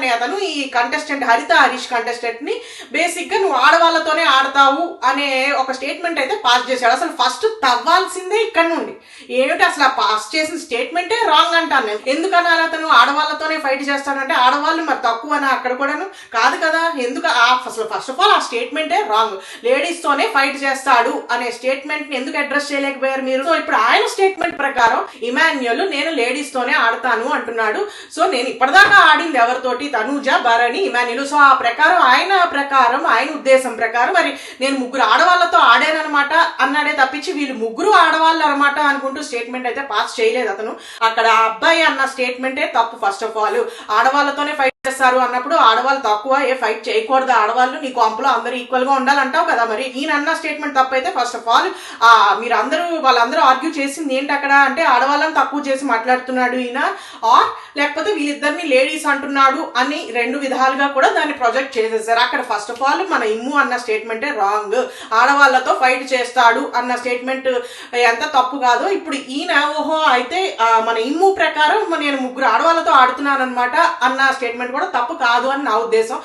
అనే అతను ఈ కంటెస్టెంట్ హరిత హరీష్ కంటెస్టెంట్ ని బేసిక్ గా నువ్వు ఆడవాళ్ళతోనే ఆడతావు అనే ఒక స్టేట్మెంట్ అయితే పాస్ చేశాడు. అసలు ఫస్ట్ తవ్వాల్సిందే ఇక్కడ నుండి. ఏమిటి అసలు ఆ పాస్ చేసిన స్టేట్మెంటే రాంగ్ అంటాను నేను. ఎందుకన్నా అతను ఆడవాళ్ళతోనే ఫైట్ చేస్తానంటే ఆడవాళ్ళు మరి తక్కువనా అక్కడ కూడాను కాదు కదా. ఎందుకు అసలు ఫస్ట్ ఆఫ్ ఆల్ ఆ స్టేట్మెంటే రాంగ్. లేడీస్ తోనే ఫైట్ చేస్తాడు అనే స్టేట్మెంట్ ని ఎందుకు అడ్రస్ చేయలేకపోయారు మీరు? సో ఇప్పుడు ఆయన స్టేట్మెంట్ ప్రకారం ఇమాన్యుయల్ నేను లేడీస్ తోనే ఆడతాను అంటున్నాడు. సో నేను ఇప్పటిదాకా ఆడింది ఎవరితోటి? తనూజ, భరణి, ఇమాన్యుయల్. సో ఆ ప్రకారం ఆయన ఉద్దేశం ప్రకారం మరి నేను ముగ్గురు ఆడవాళ్ళతో ఆడానమాట అన్నాడే తప్పించి వీళ్ళు ముగ్గురు ఆడవాళ్ళు అనమాట అనుకుంటూ స్టేట్మెంట్ అయితే పాస్ చేయలేదు అతను. అక్కడ అబ్బాయి అన్న స్టేట్మెంటే తప్పు. ఫస్ట్ ఆఫ్ ఆల్ ఆడవాళ్ళతోనే ఫైట్ చేస్తారు అన్నప్పుడు ఆడవాళ్ళు తక్కువ, ఫైట్ చేయకూడదు ఆడవాళ్ళు, నీ కాంపులో అందరూ ఈక్వల్ గా ఉండాలంటావు కదా. మరి ఈయన అన్న స్టేట్మెంట్ తప్పు అయితే ఫస్ట్ ఆఫ్ ఆల్ వాళ్ళందరూ ఆర్గ్యూ చేసింది ఏంటి అక్కడ అంటే ఆడవాళ్ళని తక్కువ చేసి మాట్లాడుతున్నాడు ఈయన, ఆర్ లేకపోతే వీళ్ళిద్దరిని లేడీస్ అంటున్నాడు అని రెండు విధాలుగా కూడా దాన్ని ప్రొజెక్ట్ చేసేసారు. అక్కడ ఫస్ట్ ఆఫ్ ఆల్ మన ఇమ్ము అన్న స్టేట్మెంటే రాంగ్. ఆడవాళ్ళతో ఫైట్ చేస్తాడు అన్న స్టేట్మెంట్ ఎంత తప్పు కాదు. ఇప్పుడు ఈయన ఓహో అయితే మన ఇమ్ము ప్రకారం నేను ముగ్గురు ఆడవాళ్ళతో ఆడుతున్నాను అనమాట అన్న స్టేట్మెంట్ కూడా తప్పు కాదు అని నా ఉద్దేశం.